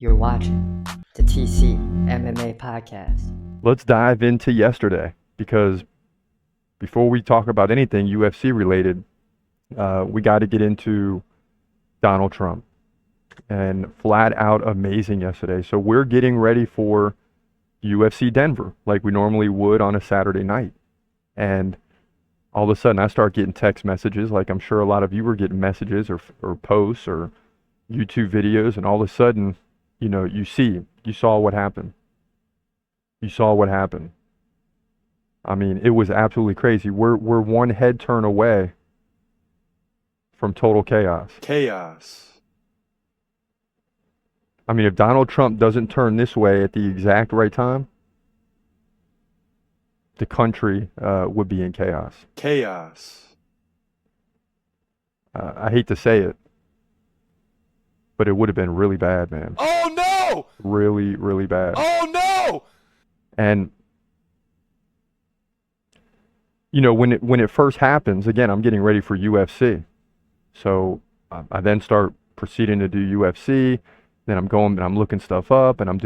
You're watching the TCMMA podcast. Let's dive into yesterday, because before we talk about anything UFC related, we got to get into Donald Trump. And flat out amazing yesterday. So we're getting ready for UFC Denver like we normally would on a Saturday night. And all of a sudden I start getting text messages, like I'm sure a lot of you were getting messages or posts or YouTube videos, and all of a sudden, you saw what happened. You saw what happened. I mean, it was absolutely crazy. We're one head turn away from total chaos. I mean, if Donald Trump doesn't turn this way at the exact right time, the country would be in chaos. I hate to say it, but it would have been really bad, man. Oh no! Really, really bad. Oh no! And when it first happens, again, I'm getting ready for UFC. So I then start proceeding to do UFC. Then I'm going and I'm looking stuff up and I'm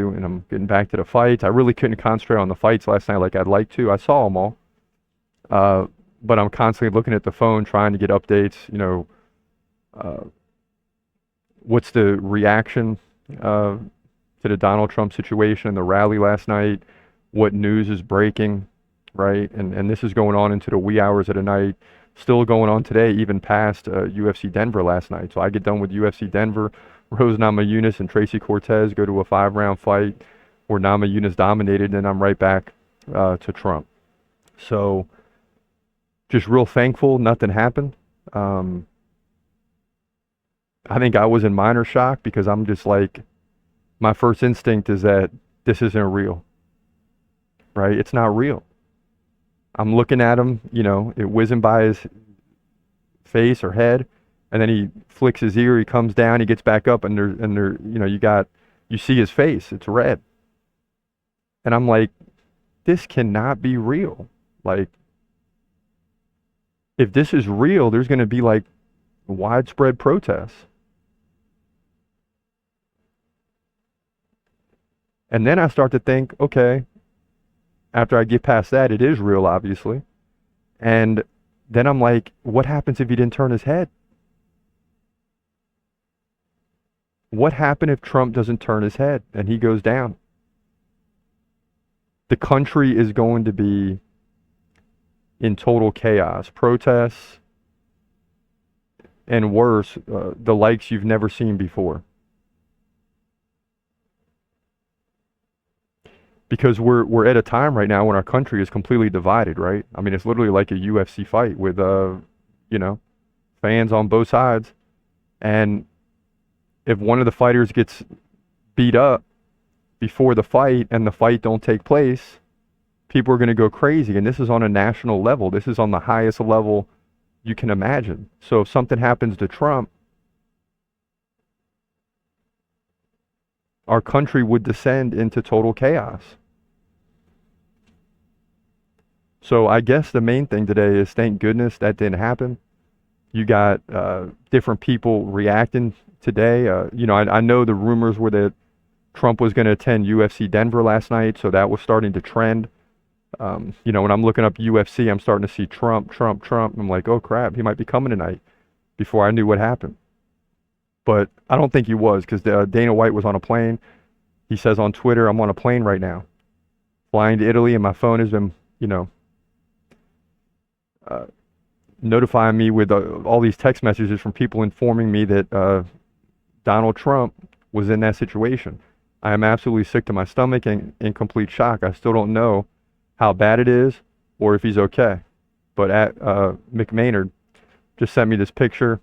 getting back to the fights. I really couldn't concentrate on the fights last night like I'd like to. I saw them all. But I'm constantly looking at the phone trying to get updates, what's the reaction to the Donald Trump situation and the rally last night, what news is breaking, right? And this is going on into the wee hours of the night, still going on today, even past UFC Denver last night. So I get done with UFC Denver, Rose Namajunas and Tracy Cortez go to a 5-round fight where Namajunas dominated, and then I'm right back to Trump. So just real thankful nothing happened. I think I was in minor shock because I'm just like, my first instinct is that this isn't real, right? It's not real. I'm looking at him, it whizzing by his face or head, and then he flicks his ear, he comes down, he gets back up, and you see his face, it's red. And I'm like, this cannot be real. Like, if this is real, there's going to be like widespread protests. And then I start to think, okay, after I get past that, it is real, obviously. And then I'm like, what happens if he didn't turn his head? What happened if Trump doesn't turn his head and he goes down? The country is going to be in total chaos, protests, and worse, the likes you've never seen before. Because we're at a time right now when our country is completely divided, right? I mean, it's literally like a UFC fight with, fans on both sides. And if one of the fighters gets beat up before the fight and the fight don't take place, people are going to go crazy. And this is on a national level. This is on the highest level you can imagine. So if something happens to Trump, our country would descend into total chaos. So I guess the main thing today is thank goodness that didn't happen. You got different people reacting today. I know the rumors were that Trump was going to attend UFC Denver last night, so that was starting to trend. When I'm looking up UFC, I'm starting to see Trump. I'm like, oh crap, he might be coming tonight, before I knew what happened. But I don't think he was, because Dana White was on a plane. He says on Twitter, I'm on a plane right now, flying to Italy, and my phone has been, notifying me with all these text messages from people informing me that Donald Trump was in that situation. I am absolutely sick to my stomach and in complete shock. I still don't know how bad it is or if he's okay. But McMaynard just sent me this picture,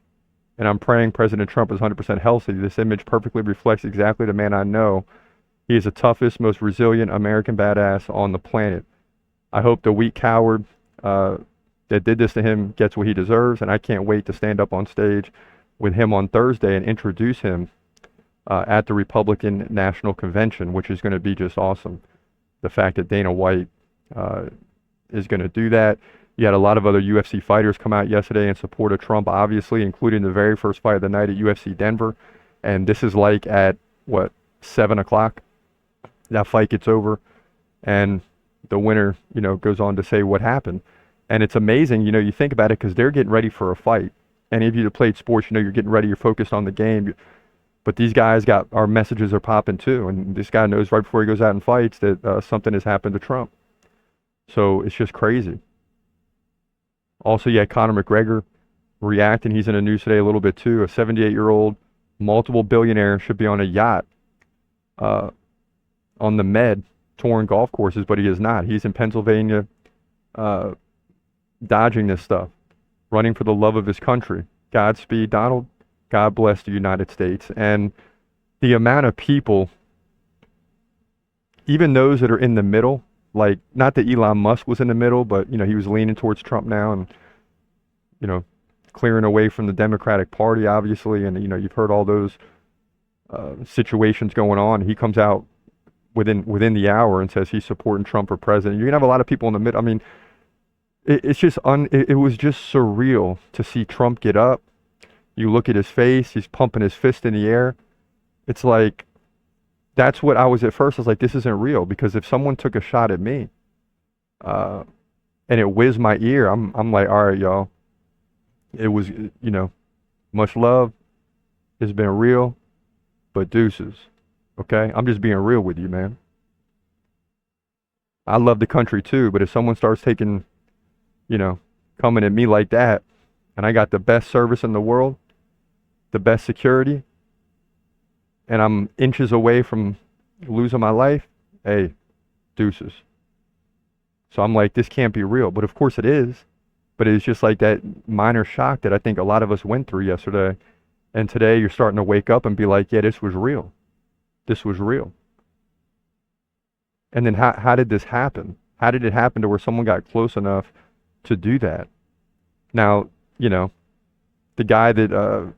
and I'm praying President Trump is 100% healthy. This image perfectly reflects exactly the man I know. He is the toughest, most resilient American badass on the planet. I hope the weak coward that did this to him gets what he deserves, and I can't wait to stand up on stage with him on Thursday and introduce him at the Republican National Convention, which is going to be just awesome. The fact that Dana White is going to do that. You had a lot of other UFC fighters come out yesterday in support of Trump, obviously, including the very first fight of the night at UFC Denver. And this is like at, 7 o'clock. That fight gets over, and the winner, goes on to say what happened. And it's amazing, you think about it, because they're getting ready for a fight. Any of you that played sports, you're getting ready, you're focused on the game. But these guys our messages are popping too. And this guy knows right before he goes out and fights that something has happened to Trump. So it's just crazy. Also, you had Conor McGregor reacting. He's in the news today a little bit too. A 78-year-old, multiple billionaire, should be on a yacht on the Med, touring golf courses, but he is not. He's in Pennsylvania dodging this stuff, running for the love of his country. Godspeed, Donald. God bless the United States. And the amount of people, even those that are in the middle, like, not that Elon Musk was in the middle, but, he was leaning towards Trump now and, clearing away from the Democratic Party, obviously. And, you've heard all those situations going on. He comes out within the hour and says he's supporting Trump for president. You're going to have a lot of people in the middle. I mean, it's just, it was just surreal to see Trump get up. You look at his face, he's pumping his fist in the air. It's like, that's what I was at first. I was like, this isn't real, because if someone took a shot at me and it whizzed my ear, I'm like, all right, y'all. It was, much love. It's been real, but deuces. Okay? I'm just being real with you, man. I love the country too, but if someone starts taking, coming at me like that, and I got the best service in the world, the best security, and I'm inches away from losing my life, hey, deuces. So I'm like, this can't be real. But of course it is. But it's just like that minor shock that I think a lot of us went through yesterday. And today you're starting to wake up and be like, yeah, this was real. This was real. And then how did this happen? How did it happen to where someone got close enough to do that? Now, the guy that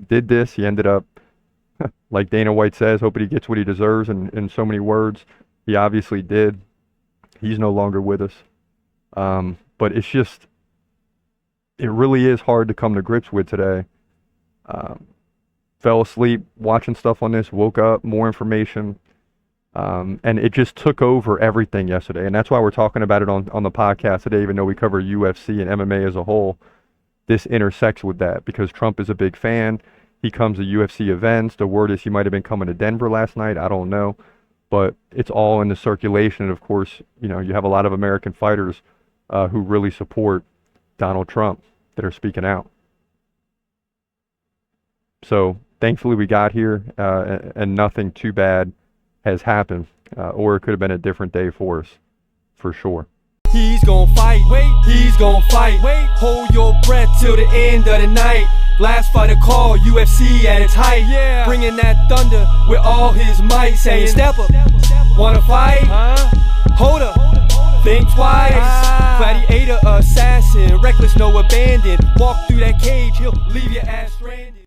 did this, he ended up, like Dana White says, hoping he gets what he deserves in so many words. He obviously did. He's no longer with us. But it's just, it really is hard to come to grips with today. Fell asleep watching stuff on this, woke up, more information. And it just took over everything yesterday. And that's why we're talking about it on the podcast today, even though we cover UFC and MMA as a whole. This intersects with that because Trump is a big fan. He comes to UFC events. The word is he might have been coming to Denver last night. I don't know. But it's all in the circulation. And of course, you have a lot of American fighters who really support Donald Trump that are speaking out. So thankfully we got here and nothing too bad has happened. Or it could have been a different day for us, for sure. He's gon' fight, he's gon' fight. Hold your breath till the end of the night. Last fighter call, UFC at its height. Bringing that thunder with all his might. Saying step up, wanna fight? Hold up, think twice. Gladiator, assassin, reckless, no abandon. Walk through that cage, he'll leave your ass stranded.